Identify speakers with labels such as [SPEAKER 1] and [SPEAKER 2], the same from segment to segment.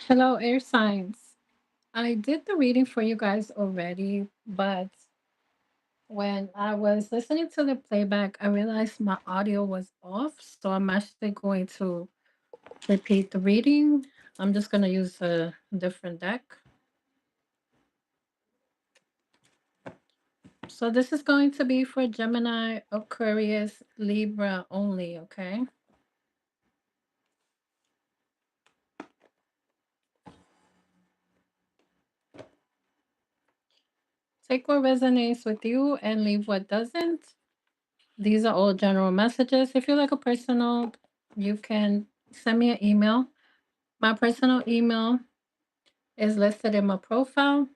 [SPEAKER 1] Hello, air signs. I did the reading for you guys already, but when I was listening to the playback, I realized my audio was off. So I'm actually going to repeat the reading. I'm just going to use a different deck. So this is going to be for Gemini, Aquarius, Libra only, okay? Take what resonates with you and leave what doesn't. These are all general messages. If you like a personal, you can send me an email. My personal email is listed in my profile.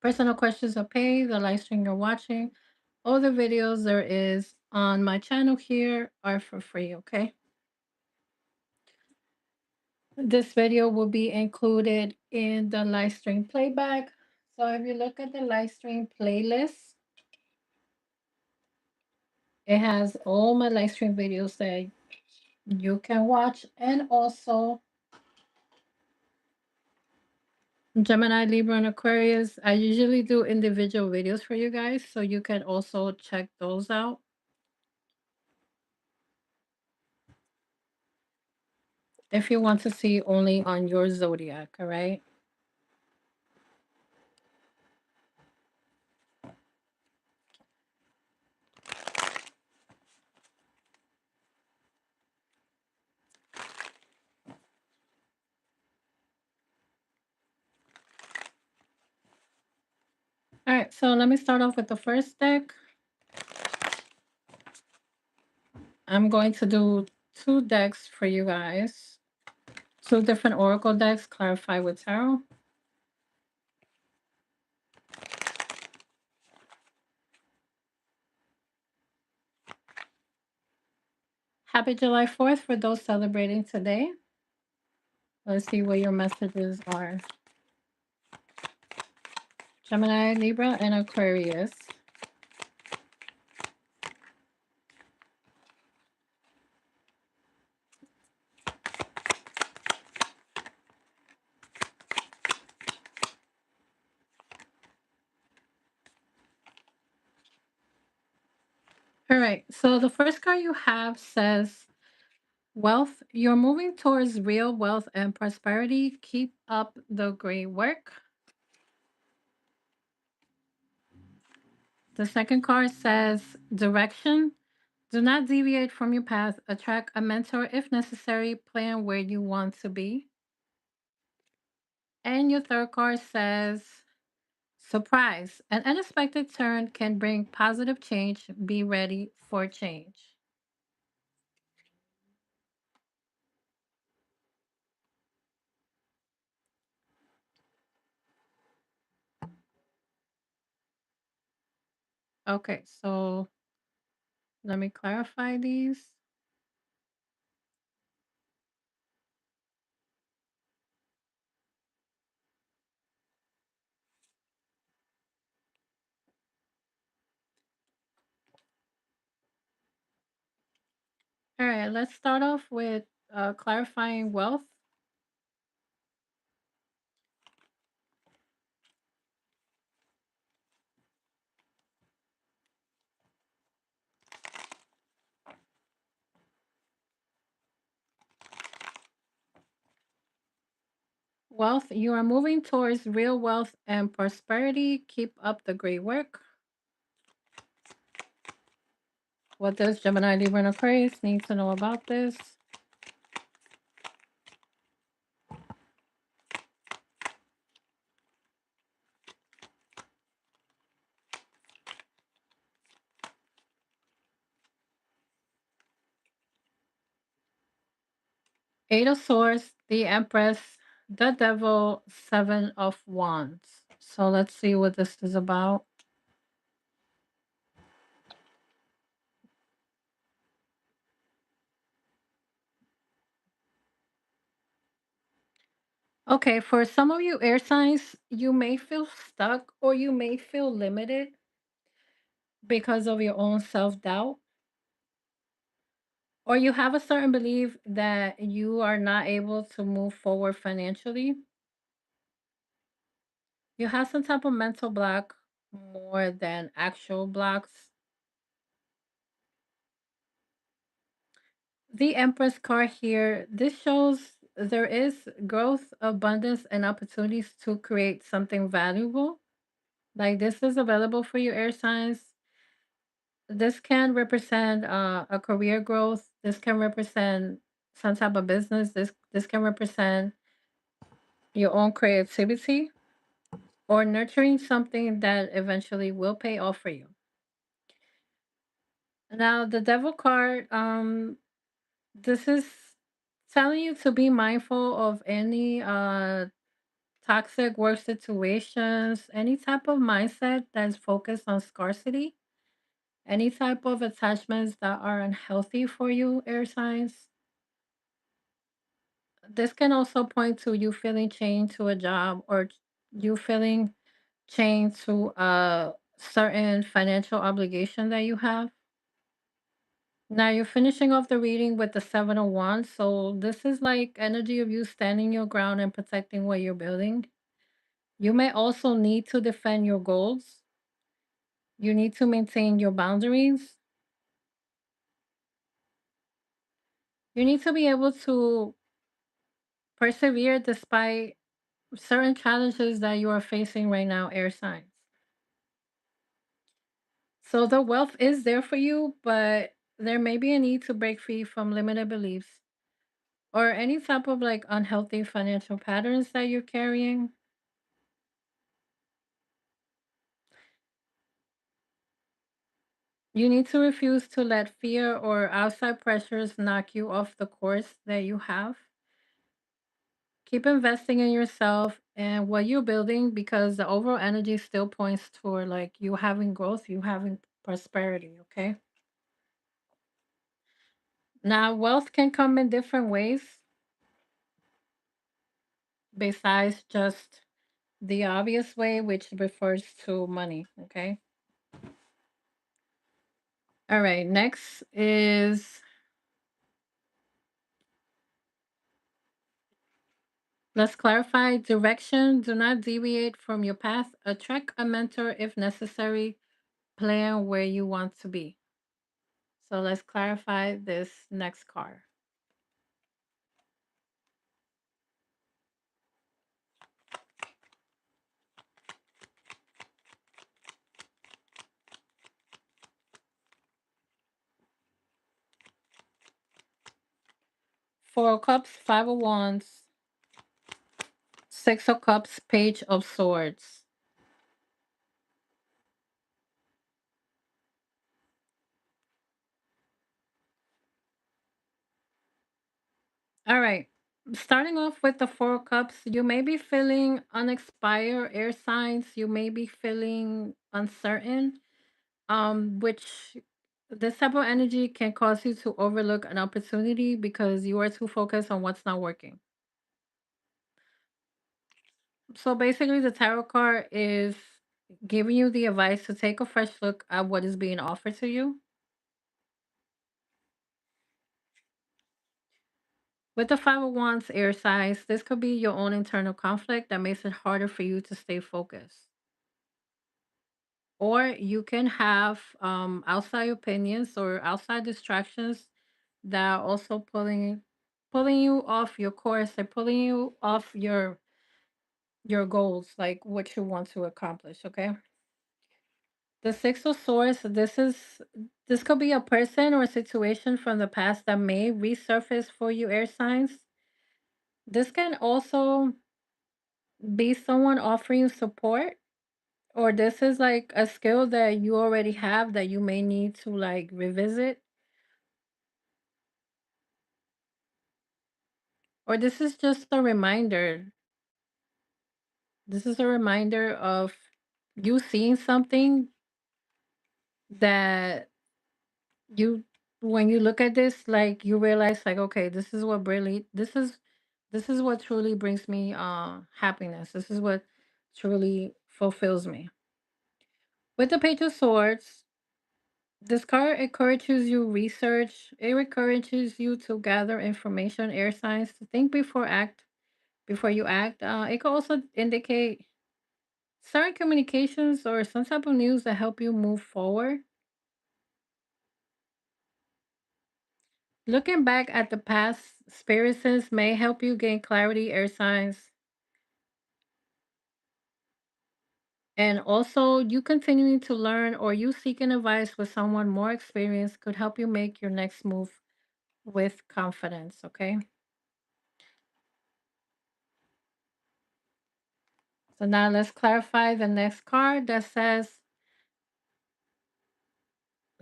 [SPEAKER 1] Personal questions are paid. The live stream you're watching, all the videos there is on my channel here are for free, okay? This video will be included in the live stream playback. So if you look at the live stream playlist, it has all my live stream videos that you can watch, and also Gemini, Libra, and Aquarius. I usually do individual videos for you guys, so you can also check those out if you want to see only on your zodiac, all right? All right, so let me start off with the first deck. I'm going to do two decks for you guys, two different oracle decks, clarify with tarot. Happy July 4th for those celebrating today. Let's see what your messages are. Gemini, Libra, and Aquarius. All right, so the first card you have says wealth. You're moving towards real wealth and prosperity. Keep up the great work. The second card says direction. Do not deviate from your path. Attract a mentor if necessary. Plan where you want to be. And your third card says surprise. An unexpected turn can bring positive change. Be ready for change. Okay, so let me clarify these. All right, let's start off with clarifying wealth. Wealth, you are moving towards real wealth and prosperity. Keep up the great work. What does Gemini, Libra, and Aquarius need to know about this? Eight of Swords, the Empress, the Devil, Seven of Wands. So let's see what this is about. Okay, for some of you air signs, you may feel stuck or you may feel limited because of your own self doubt. or you have a certain belief that you are not able to move forward financially. You have some type of mental block more than actual blocks. The Empress card here, this shows there is growth, abundance, and opportunities to create something valuable. Like this is available for you, air signs. This can represent a career growth. This can represent some type of business. This can represent your own creativity or nurturing something that eventually will pay off for you. Now, the Devil card, this is telling you to be mindful of any toxic work situations, any type of mindset that's focused on scarcity, any type of attachments that are unhealthy for you, air signs. This can also point to you feeling chained to a job or you feeling chained to a certain financial obligation that you have. Now you're finishing off the reading with the Seven of Wands. So this is like energy of you standing your ground and protecting what you're building. You may also need to defend your goals. You need to maintain your boundaries. You need to be able to persevere despite certain challenges that you are facing right now, air signs. So the wealth is there for you, but there may be a need to break free from limited beliefs or any type of like unhealthy financial patterns that you're carrying. You need to refuse to let fear or outside pressures knock you off the course that you have. Keep investing in yourself and what you're building because the overall energy still points toward like you having growth, you having prosperity, okay? Now, wealth can come in different ways besides just the obvious way, which refers to money, okay? All right, next is let's clarify direction. Do not deviate from your path. Attract a mentor if necessary. Plan where you want to be. So let's clarify this next card. Four of Cups, Five of Wands, Six of Cups, Page of Swords. All right. Starting off with the Four of Cups, you may be feeling unexpired air signs. You may be feeling uncertain, which this type of energy can cause you to overlook an opportunity because you are too focused on what's not working. So basically, the tarot card is giving you the advice to take a fresh look at what is being offered to you. With the Five of Wands air signs, this could be your own internal conflict that makes it harder for you to stay focused. Or you can have outside opinions or outside distractions that are also pulling you off your course. They're pulling you off your goals, like what you want to accomplish. Okay. The Six of Swords. This could be a person or a situation from the past that may resurface for you, air signs. This can also be someone offering you support, or this is like a skill that you already have that you may need to like revisit, or this is just a reminder. This is a reminder of you seeing something that you, when you look at this, like you realize like, okay, this is what truly brings me happiness. This is what truly fulfills me. With the Page of Swords, This card encourages you research. It encourages you to gather information, air signs, to think before you act. It could also indicate certain communications or some type of news that help you move forward. Looking back at the past experiences may help you gain clarity, air signs, and also you continuing to learn or you seeking advice with someone more experienced could help you make your next move with confidence. Okay. So now let's clarify the next card that says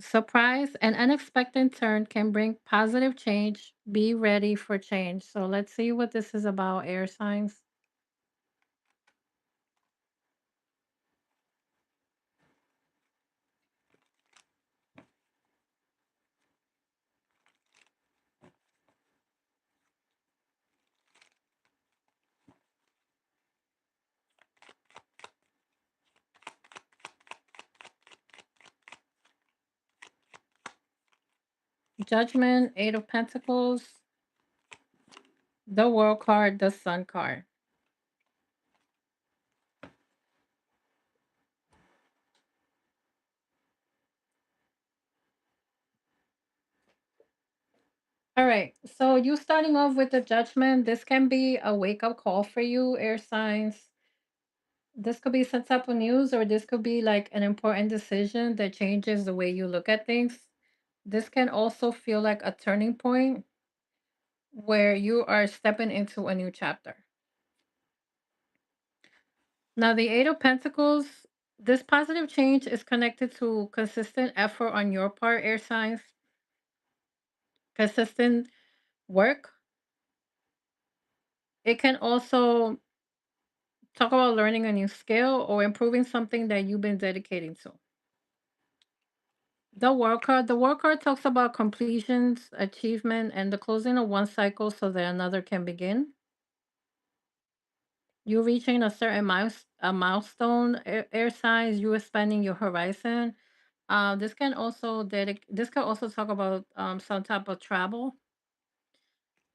[SPEAKER 1] surprise and unexpected turn can bring positive change. Be ready for change. So let's see what this is about, air signs. Judgment, Eight of Pentacles, the World card, the Sun card. All right. So you starting off with the Judgment. This can be a wake up call for you, air signs. This could be some type of news, or this could be like an important decision that changes the way you look at things. This can also feel like a turning point where you are stepping into a new chapter. Now, the Eight of Pentacles, this positive change is connected to consistent effort on your part, air signs, consistent work. It can also talk about learning a new skill or improving something that you've been dedicating to. The work card talks about completions, achievement, and the closing of one cycle so that another can begin. You reaching a certain milestone, air signs, you expanding your horizon. This can also talk about some type of travel.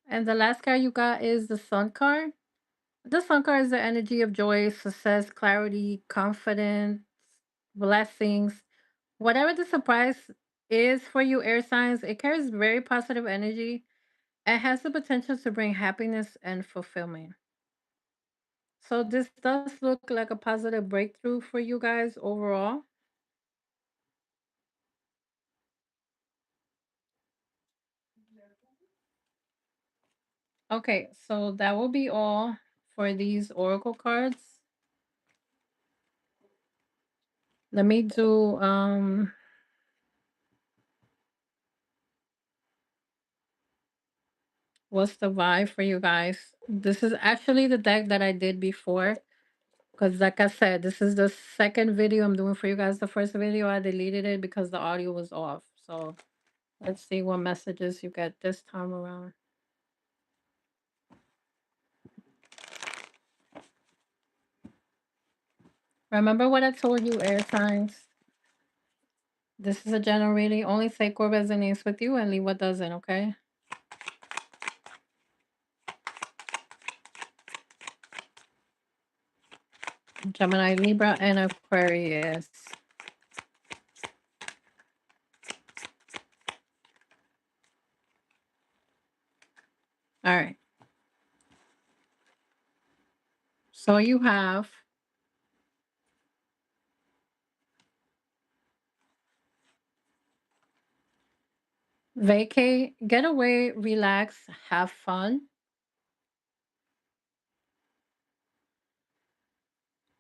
[SPEAKER 1] And the last card you got is the Sun card. The Sun card is the energy of joy, success, clarity, confidence, blessings. Whatever the surprise is for you, air signs, it carries very positive energy. It has the potential to bring happiness and fulfillment. So this does look like a positive breakthrough for you guys overall. Okay, so that will be all for these oracle cards. Let me do what's the vibe for you guys? This is actually the deck that I did before. Because like I said, this is the second video I'm doing for you guys. The first video I deleted it because the audio was off. So let's see what messages you get this time around. Remember what I told you, air signs. This is a general reading. Only take what resonates with you and leave what doesn't, okay? Gemini, Libra, and Aquarius. All right. So you have vacate, get away, relax, have fun.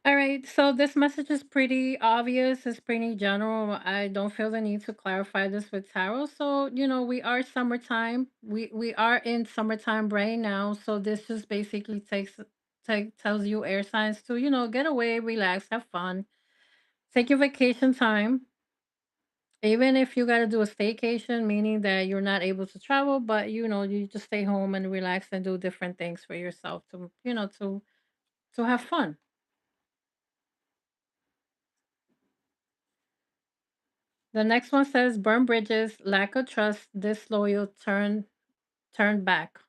[SPEAKER 1] All right, so this message is pretty obvious. It's pretty general. I don't feel the need to clarify this with tarot. So, we are summertime. We are in summertime right now. So this just basically tells you air signs to, get away, relax, have fun. Take your vacation time. Even if you got to do a staycation, meaning that you're not able to travel, but you just stay home and relax and do different things for yourself to have fun. The next one says burn bridges, lack of trust, disloyal, turn back.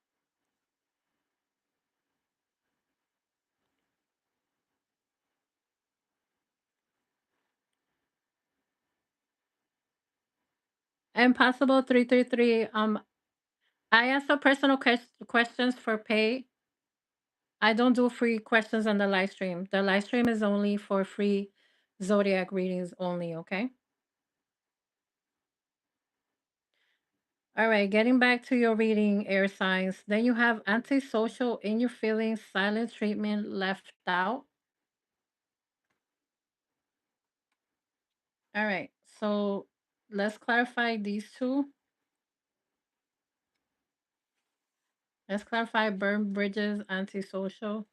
[SPEAKER 1] Impossible 333. I answer personal questions for pay. I don't do free questions on the live stream. The live stream is only for free zodiac readings only, okay? All right, getting back to your reading, air signs. Then you have antisocial, in your feelings, silent treatment, left out. All right, so let's clarify these two. Let's clarify burn bridges, antisocial.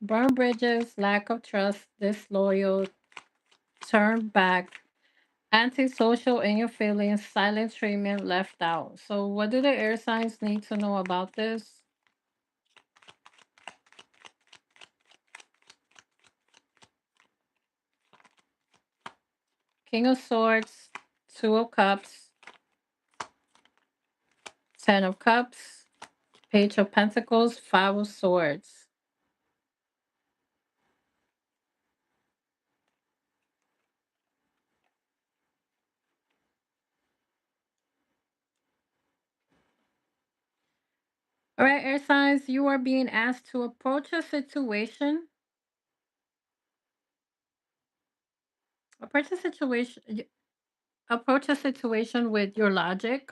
[SPEAKER 1] Burn bridges, lack of trust, disloyal, turn back, antisocial, in your feelings, silent treatment, left out. So, what do the air signs need to know about this? King of Swords, Two of Cups, Ten of Cups, Page of Pentacles, Five of Swords. All right, air signs, you are being asked to approach a situation, approach a situation with your logic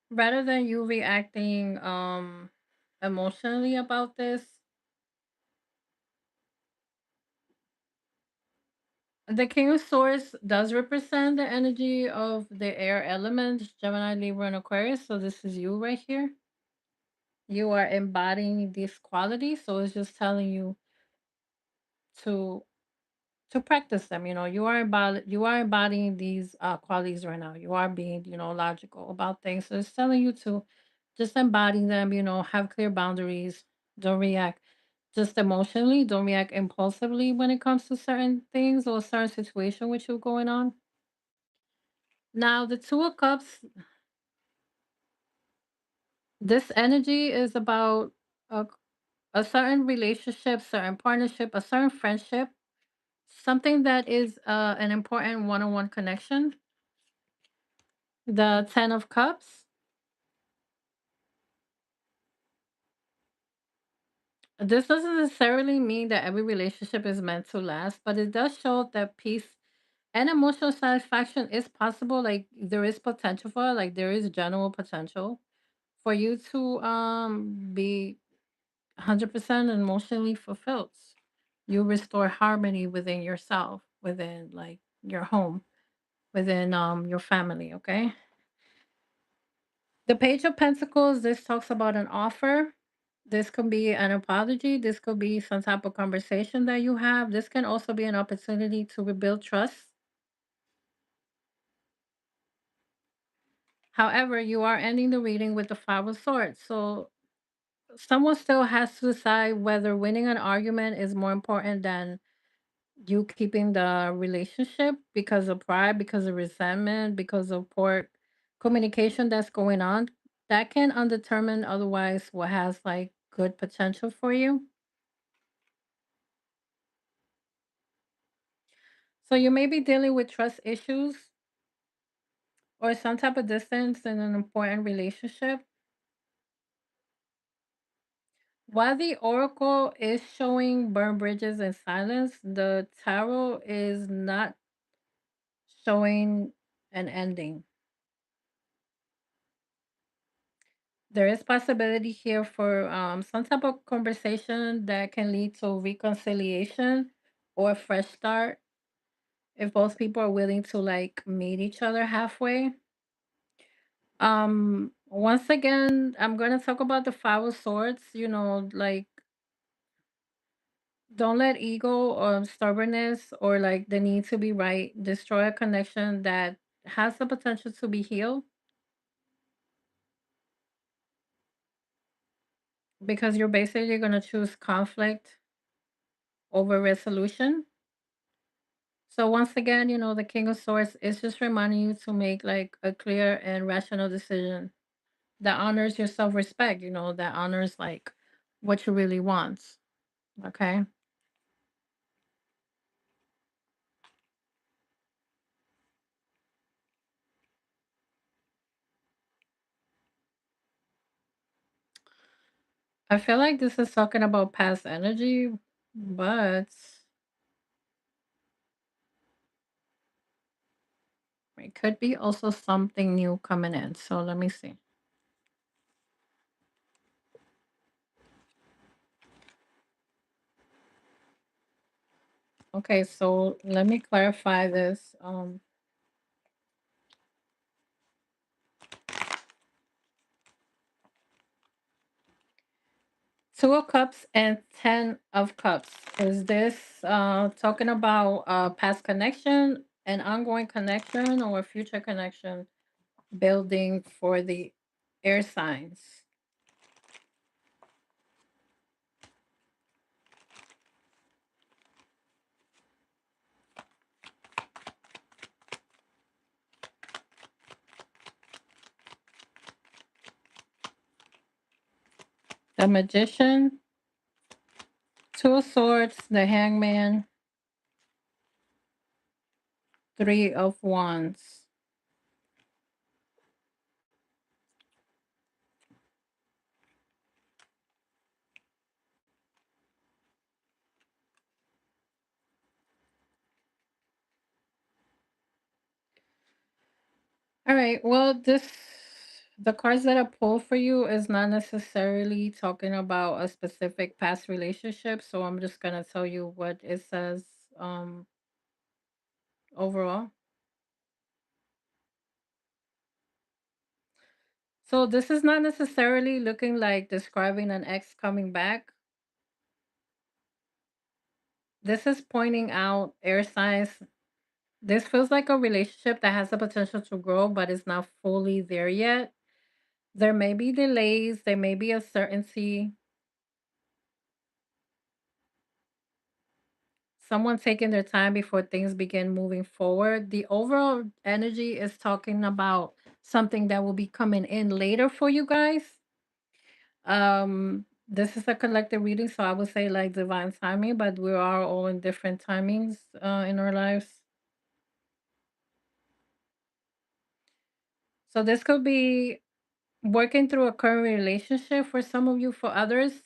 [SPEAKER 1] rather than you reacting emotionally about this. The King of Swords does represent the energy of the air elements, Gemini, Libra, and Aquarius. So this is you right here. You are embodying these qualities. So it's just telling you to practice them. You know, you are embodying these qualities right now. You are being, logical about things. So it's telling you to just embody them, have clear boundaries, don't react just emotionally, don't react impulsively when it comes to certain things or certain situation with you going on. Now, the Two of Cups, this energy is about a, a certain relationship, certain partnership, a certain friendship, something that is an important one on one connection. The Ten of Cups, this doesn't necessarily mean that every relationship is meant to last, but it does show that peace and emotional satisfaction is possible. Like there is potential for it, like there is general potential for you to be 100% emotionally fulfilled. You restore harmony within yourself, within like your home, within your family, okay? The Page of Pentacles, this talks about an offer. This could be an apology. This could be some type of conversation that you have. This can also be an opportunity to rebuild trust. However, you are ending the reading with the Five of Swords. So someone still has to decide whether winning an argument is more important than you keeping the relationship because of pride, because of resentment, because of poor communication that's going on. That can undetermine otherwise what has like good potential for you. So you may be dealing with trust issues or some type of distance in an important relationship. While the oracle is showing burn bridges and silence, the tarot is not showing an ending. There is possibility here for some type of conversation that can lead to reconciliation or a fresh start if both people are willing to like meet each other halfway. Once again, I'm going to talk about the Five of Swords. Like, don't let ego or stubbornness or like the need to be right destroy a connection that has the potential to be healed, because you're basically going to choose conflict over resolution. So once again, the King of Swords is just reminding you to make like a clear and rational decision that honors your self-respect, that honors like what you really want. Okay. I feel like this is talking about past energy, but it could be also something new coming in. So let me see. Okay, so let me clarify this. Two of Cups and Ten of Cups. Is this talking about past connection, an ongoing connection, or a future connection building for the air signs? The Magician, Two of Swords, the Hangman, Three of Wands. All right. Well, the cards that I pull for you is not necessarily talking about a specific past relationship, so I'm just gonna tell you what it says um overall. So this is not necessarily looking like describing an ex coming back. This is pointing out air signs. This feels like a relationship that has the potential to grow, but is not fully there yet. There may be delays, there may be uncertainty, someone taking their time before things begin moving forward. The overall energy is talking about something that will be coming in later for you guys. This is a collective reading, so I would say like divine timing, but we are all in different timings in our lives. So this could be working through a current relationship for some of you. For others,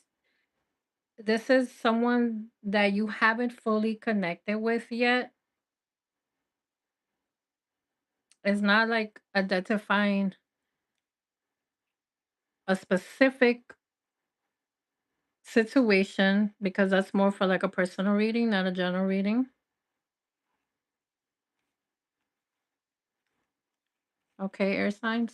[SPEAKER 1] this is someone that you haven't fully connected with yet. It's not like identifying a specific situation, because that's more for like a personal reading, not a general reading. Okay, air signs.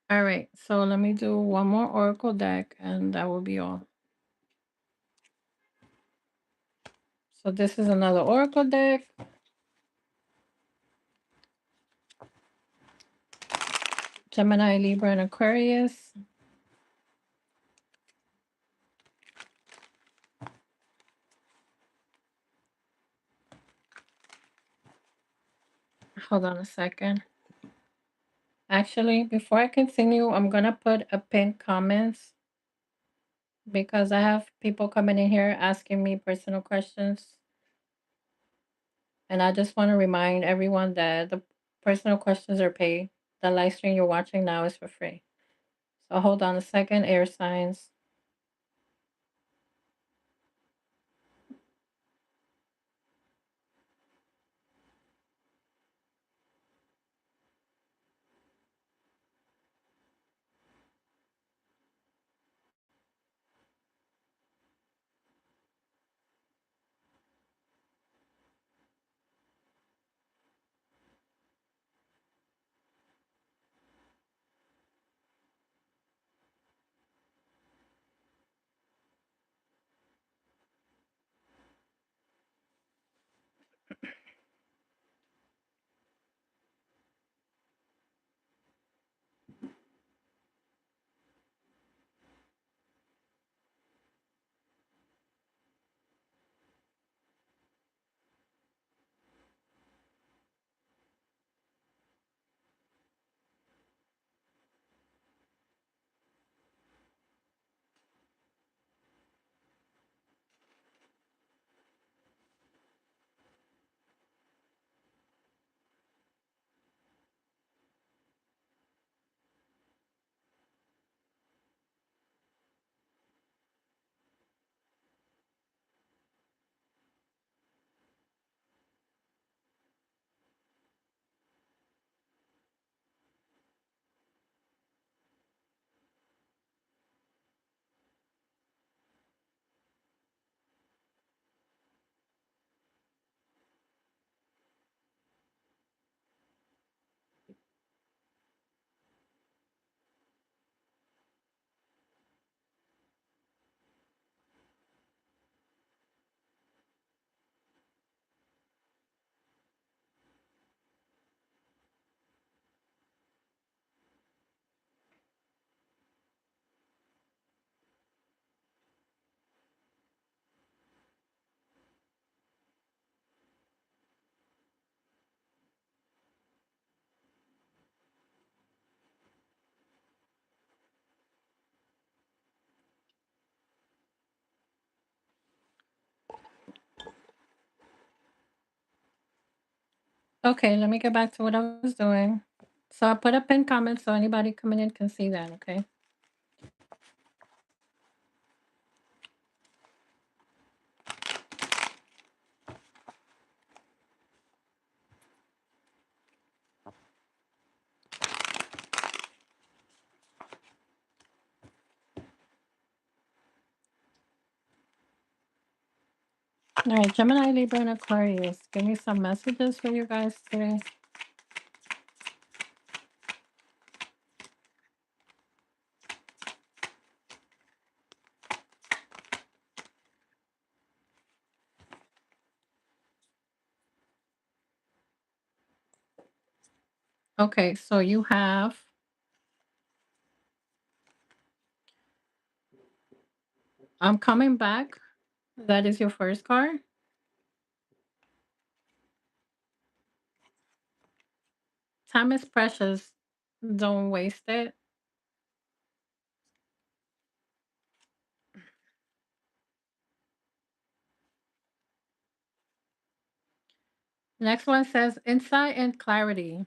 [SPEAKER 1] All right, so let me do one more oracle deck and that will be all. So this is another oracle deck. Gemini, Libra, and Aquarius. Hold on a second. Actually, before I continue, I'm gonna put a pinned comments because I have people coming in here asking me personal questions. And I just want to remind everyone that the personal questions are paid. The live stream you're watching now is for free. So hold on a second, air signs. Okay, let me get back to what I was doing. So I put a pinned comment so anybody coming in can see that, okay? All right, Gemini, Libra, and Aquarius. Give me some messages for you guys today. Okay, so you have I'm coming back. That is your first card. Time is precious. Don't waste it. Next one says insight and clarity.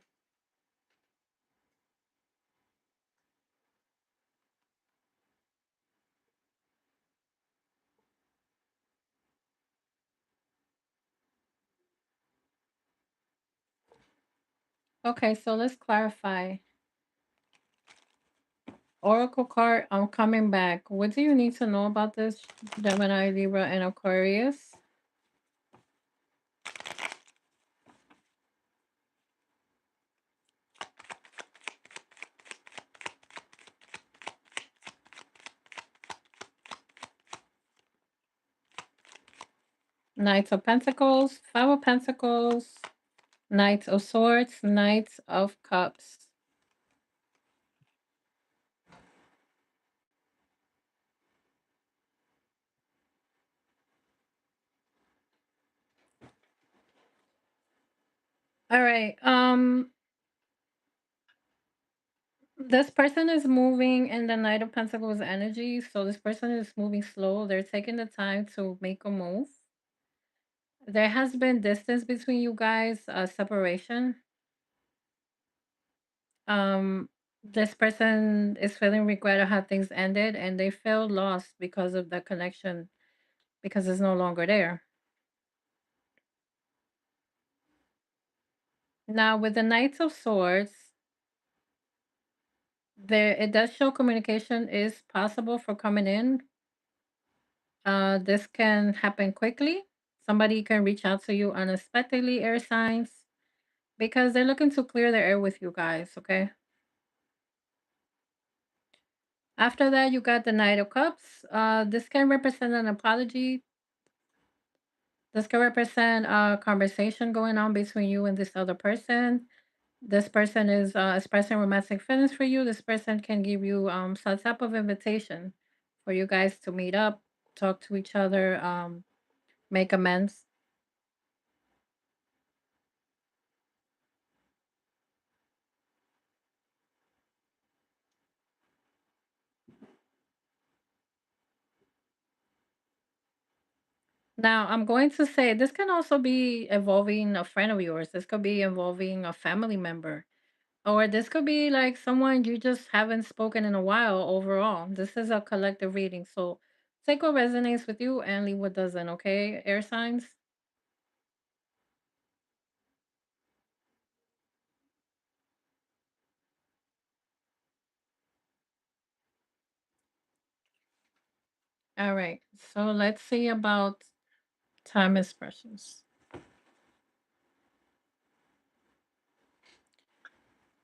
[SPEAKER 1] Okay, so let's clarify. Oracle card, I'm coming back. What do you need to know about this, Gemini, Libra, and Aquarius? Knights of Pentacles, Five of Pentacles, Knights of Swords, Knights of Cups. All right. This person is moving in the Knight of Pentacles energy. So this person is moving slow. They're taking the time to make a move. There has been distance between you guys, separation. Um, this person is feeling regret of how things ended and they feel lost because of the connection because it's no longer there. Now with the Knights of Swords, there it does show communication is possible for coming in. This can happen quickly. Somebody can reach out to you unexpectedly, air signs, because they're looking to clear the air with you guys, okay? After that, you got the Knight of Cups. This can represent an apology. This can represent a conversation going on between you and this other person. This person is expressing romantic feelings for you. This person can give you some type of invitation for you guys to meet up, talk to each other, make amends. Now, I'm going to say this can also be involving a friend of yours. This could be involving a family member. Or this could be like someone you just haven't spoken in a while overall. This is a collective reading. So take what resonates with you and leave what doesn't, okay? Air signs. All right. So let's see about time expressions.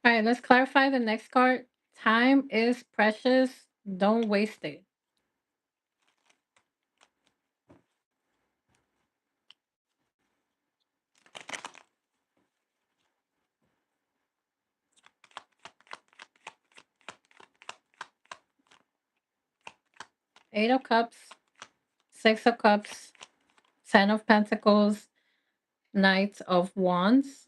[SPEAKER 1] All right, let's clarify the next card. Time is precious. Don't waste it. Eight of Cups, Six of Cups, Ten of Pentacles, Knight of Wands.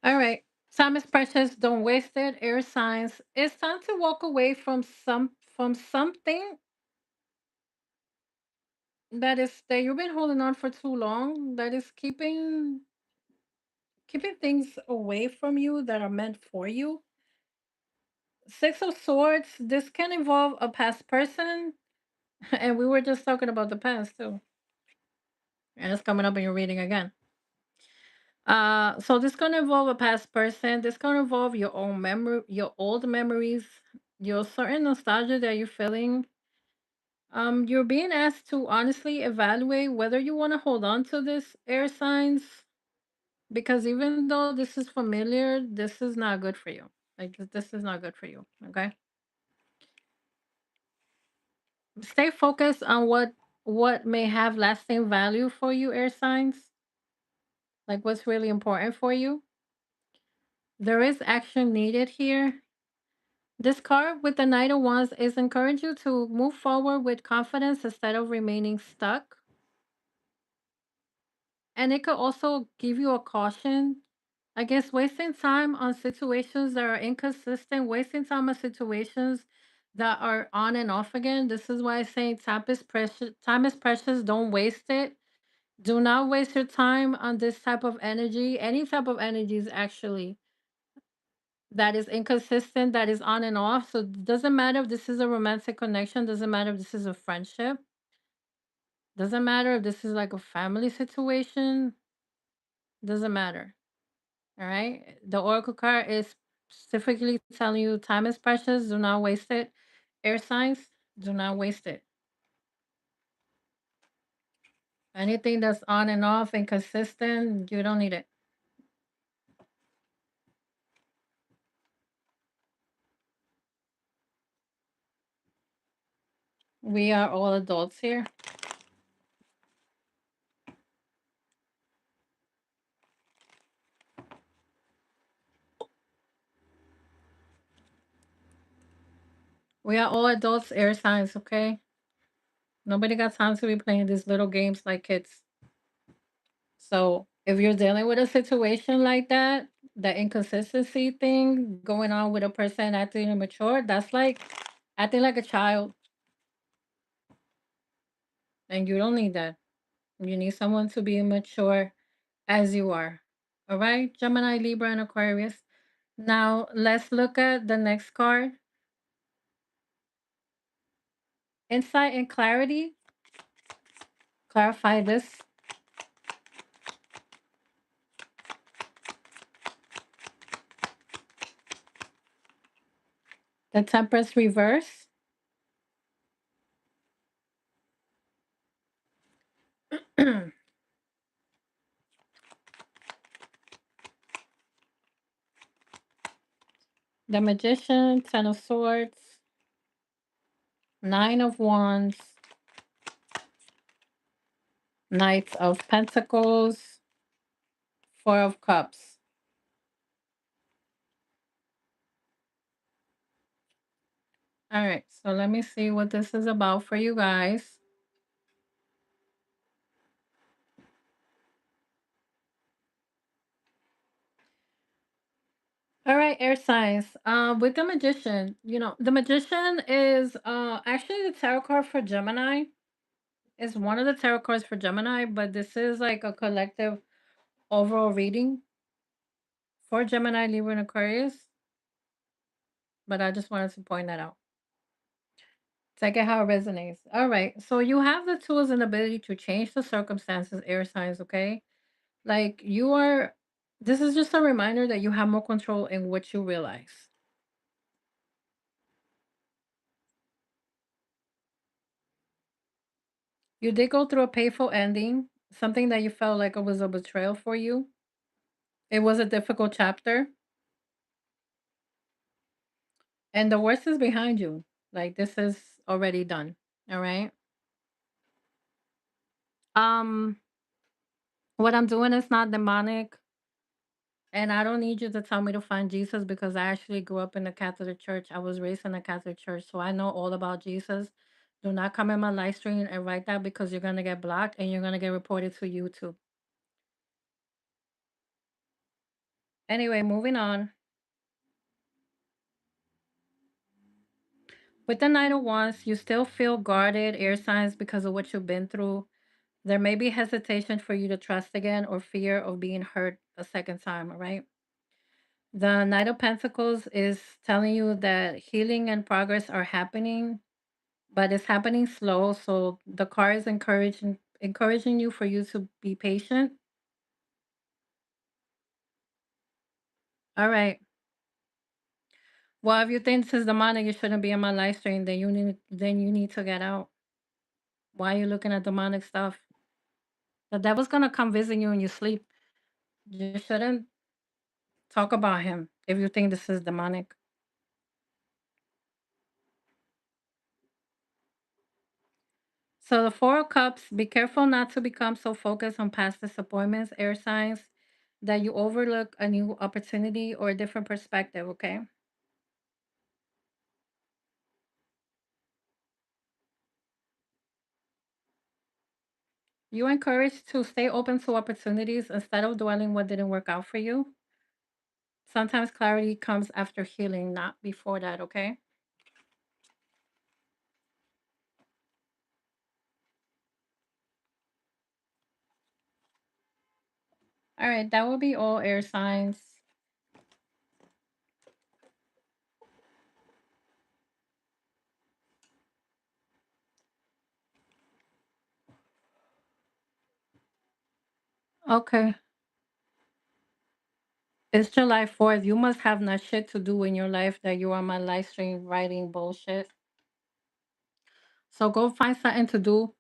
[SPEAKER 1] All right. Time is precious. Don't waste it. Air signs. It's time to walk away from something that you've been holding on for too long. That is keeping things away from you that are meant for you. Six of Swords. This can involve a past person, and we were just talking about the past too, and it's coming up in your reading again. So this gonna involve a past person. This gonna involve your own memory, your old memories, your certain nostalgia that you're feeling. You're being asked to honestly evaluate whether you want to hold on to this air signs, because even though this is familiar, this is not good for you. Like this is not good for you. Okay, stay focused on what may have lasting value for you, air signs. Like what's really important for you. There is action needed here. This card with the Knight of Wands is encourage you to move forward with confidence instead of remaining stuck. And it could also give you a caution against wasting time on situations that are inconsistent, wasting time on situations that are on and off again. This is why I say time is precious. Time is precious. Don't waste it. Do not waste your time on this type of energy. Any type of energy is actually that is inconsistent, that is on and off. So it doesn't matter if this is a romantic connection, doesn't matter if this is a friendship, doesn't matter if this is like a family situation, doesn't matter. All right. The Oracle card is specifically telling you time is precious, do not waste it. Air signs, do not waste it. Anything that's on and off, inconsistent, you don't need it. We are all adults here. We are all adults, air signs, okay? Nobody got time to be playing these little games like kids. So if you're dealing with a situation like that, the inconsistency thing going on with a person acting immature, that's like acting like a child, and you don't need that. You need someone to be immature as you are. All right, Gemini, Libra, and Aquarius. Now let's look at the next card. Insight and clarity. Clarify this. The Temperance reverse. The Magician, Ten of Swords, Nine of Wands, Knight of Pentacles, Four of Cups. All right, so let me see what this is about for you guys. All right, air signs. With the magician, the magician is actually the tarot card for Gemini. It's one of the tarot cards for Gemini, but this is like a collective overall reading for Gemini, Libra, and Aquarius. But I just wanted to point that out. Take it how it resonates. All right. So you have the tools and ability to change the circumstances, air signs, okay? Like this is just a reminder that you have more control in what you realize. You did go through a painful ending, something that you felt like it was a betrayal for you. It was a difficult chapter, and the worst is behind you. Like this is already done. All right. Um, what I'm doing is not demonic, and I don't need you to tell me to find Jesus because I actually grew up in the Catholic Church. I was raised in the Catholic Church, so I know all about Jesus. Do not come in my live stream and write that because you're gonna get blocked and you're gonna get reported to YouTube. Anyway, moving on. With the Knight of Wands, you still feel guarded, air signs, because of what you've been through. There may be hesitation for you to trust again or fear of being hurt a second time, all right? The Knight of Pentacles is telling you that healing and progress are happening, but it's happening slow. So the card is encouraging you for you to be patient. All right. Well, if you think this is demonic, you shouldn't be in my live stream. Then you need to get out. Why are you looking at demonic stuff? The devil's gonna come visit you in your sleep. You shouldn't talk about him if you think this is demonic. So the Four of Cups, be careful not to become so focused on past disappointments, air signs, that you overlook a new opportunity or a different perspective, okay? You're encouraged to stay open to opportunities instead of dwelling what didn't work out for you. Sometimes clarity comes after healing, not before that, okay? All right, that will be all air signs. Okay. It's July 4th. You must have not shit to do in your life that you are on my live stream writing bullshit. So go find something to do.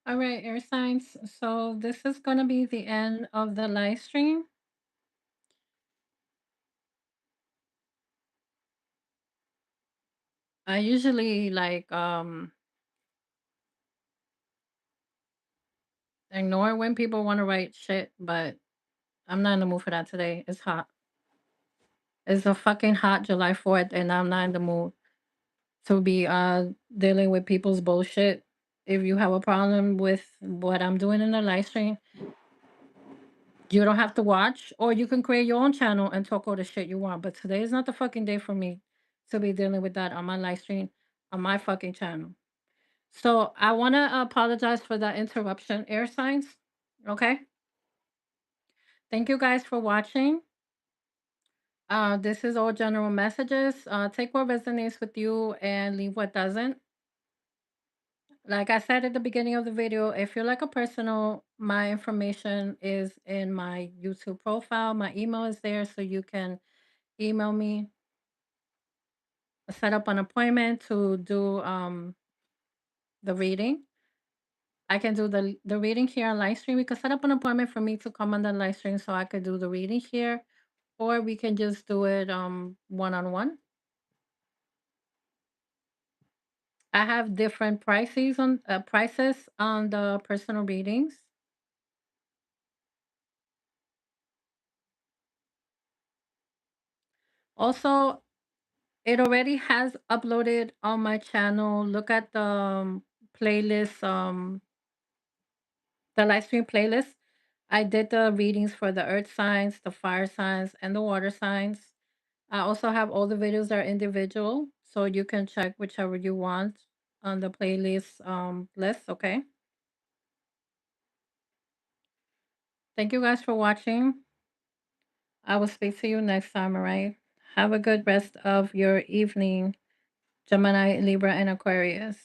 [SPEAKER 1] All right, air signs. So this is going to be the end of the live stream. I usually ignore when people want to write shit, but I'm not in the mood for that today. It's hot. It's a fucking hot July 4th, and I'm not in the mood to be dealing with people's bullshit. If you have a problem with what I'm doing in the live stream, you don't have to watch, or you can create your own channel and talk all the shit you want. But today is not the fucking day for me to be dealing with that on my live stream on my fucking channel. So I want to apologize for that interruption, air signs. Okay. Thank you guys for watching. This is all general messages. Take what resonates with you and leave what doesn't. Like I said at the beginning of the video, if you're like a personal, my information is in my YouTube profile. My email is there, so you can email me, set up an appointment to do the reading. I can do the reading here on live stream. We could set up an appointment for me to come on the live stream so I could do the reading here, or we can just do it one on one. I have different prices on the personal readings. Also, it already has uploaded on my channel. Look at the playlist, the live stream playlist. I did the readings for the earth signs, the fire signs, and the water signs. I also have all the videos that are individual, so you can check whichever you want on the playlist list. Okay. Thank you guys for watching. I will speak to you next time. All right. Have a good rest of your evening, Gemini, Libra, and Aquarius.